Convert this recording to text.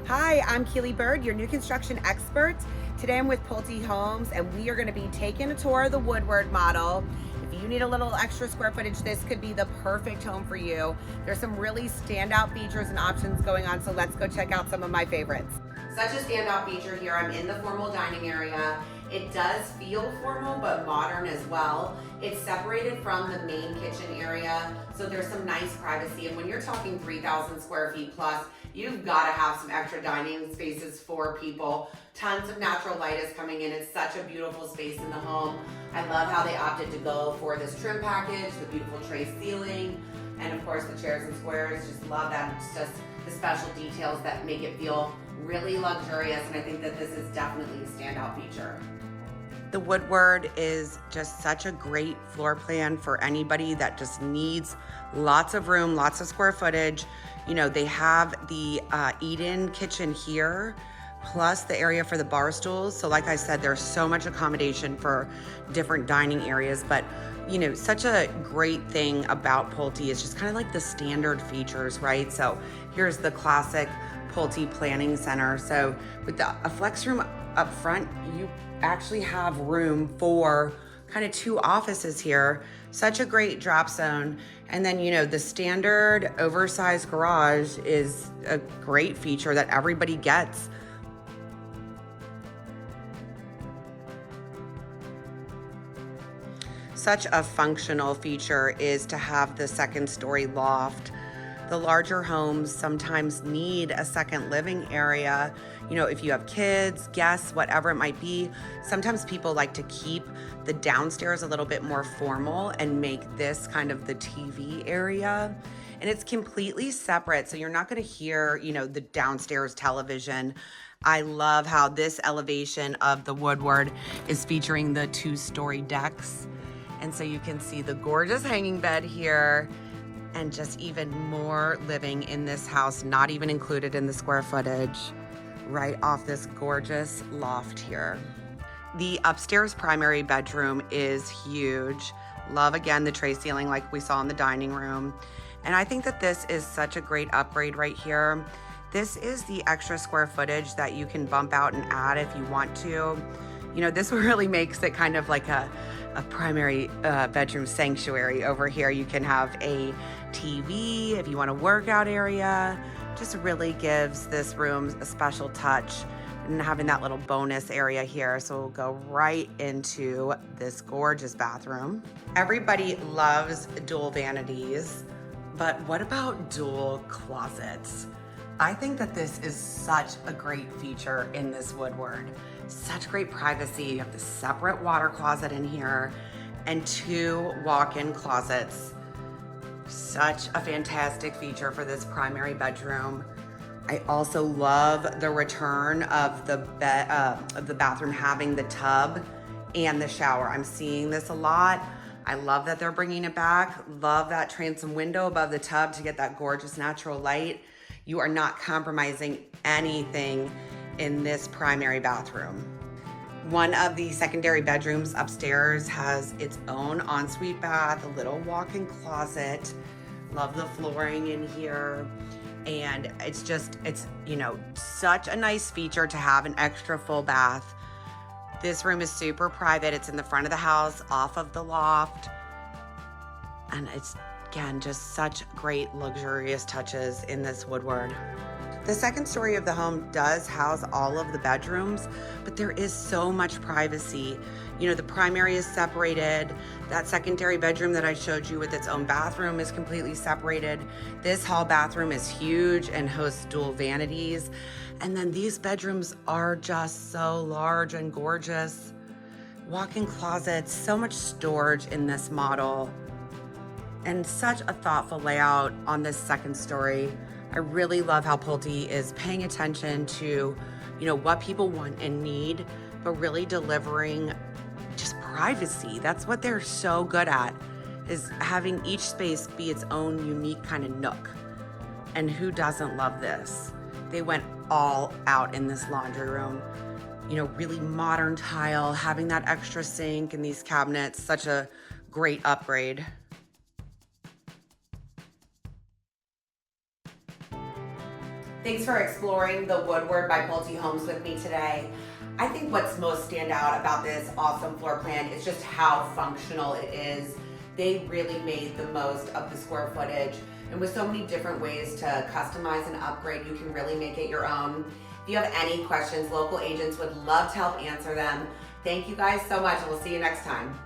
Hi, I'm Keely Bird, your new construction expert. Today I'm with Pulte Homes and we are going to be taking a tour of the Woodward model. If you need a little extra square footage, this could be the perfect home for you. There's some really standout features and options going on, so let's go check out some of my favorites. Such a standout feature here. I'm in the formal dining area. It does feel formal but modern as well. It's separated from the main kitchen area, so there's some nice privacy. And when you're talking 3,000 square feet plus, you've got to have some extra dining spaces for people. Tons of natural light is coming in. It's such a beautiful space in the home. I love how they opted to go for this trim package, the beautiful tray ceiling, and of course the chairs and squares. Just love that. It's just the special details that make it feel really luxurious, and I think that this is definitely a standout feature. The Woodward is just such a great floor plan for anybody that just needs lots of room, lots of square footage. You know, they have the eat-in kitchen here, plus the area for the bar stools. So like I said, there's so much accommodation for different dining areas, but you know, such a great thing about Pulte is just kind of like the standard features, right? So here's the classic Pulte Planning Center. So with a flex room up front, you actually have room for kind of two offices here. Such a great drop zone. And then, you know, the standard oversized garage is a great feature that everybody gets. Such a functional feature is to have the second story loft. The larger homes sometimes need a second living area. You know, if you have kids, guests, whatever it might be, sometimes people like to keep the downstairs a little bit more formal and make this kind of the TV area. And it's completely separate, so you're not gonna hear, you know, the downstairs television. I love how this elevation of the Woodward is featuring the two-story decks. And so you can see the gorgeous hanging bed here, and just even more living in this house, not even included in the square footage, right off this gorgeous loft here. The upstairs primary bedroom is huge. Love, again, the tray ceiling like we saw in the dining room. And I think that this is such a great upgrade right here. This is the extra square footage that you can bump out and add if you want to. You know, this really makes it kind of like a primary bedroom sanctuary over here. You can have a TV if you want a workout area. Just really gives this room a special touch, and having that little bonus area here. So we'll go right into this gorgeous bathroom. Everybody loves dual vanities, but what about dual closets? I think that this is such a great feature in this Woodward. Such great privacy. You have the separate water closet in here and two walk-in closets. Such a fantastic feature for this primary bedroom. I also love the return of the bathroom having the tub and the shower. I'm seeing this a lot. I love that they're bringing it back. Love that transom window above the tub to get that gorgeous natural light. You are not compromising anything in this primary bathroom. One of the secondary bedrooms upstairs has its own ensuite bath, a little walk-in closet. Love the flooring in here. And it's you know, such a nice feature to have an extra full bath. This room is super private. It's in the front of the house, off of the loft. And it's, again, just such great luxurious touches in this Woodward. The second story of the home does house all of the bedrooms, but there is so much privacy. You know, the primary is separated. That secondary bedroom that I showed you with its own bathroom is completely separated. This hall bathroom is huge and hosts dual vanities. And then these bedrooms are just so large and gorgeous. Walk-in closets, so much storage in this model, and such a thoughtful layout on this second story. I really love how Pulte is paying attention to, you know, what people want and need, but really delivering just privacy. That's what they're so good at, is having each space be its own unique kind of nook. And who doesn't love this? They went all out in this laundry room. You know, really modern tile, having that extra sink and these cabinets, such a great upgrade. Thanks for exploring the Woodward by Pulte homes with me today. I think what's most stand out about this awesome floor plan is just how functional it is. They really made the most of the square footage, and with so many different ways to customize and upgrade, you can really make it your own. If you have any questions, local agents would love to help answer them. Thank you guys so much, and we'll see you next time.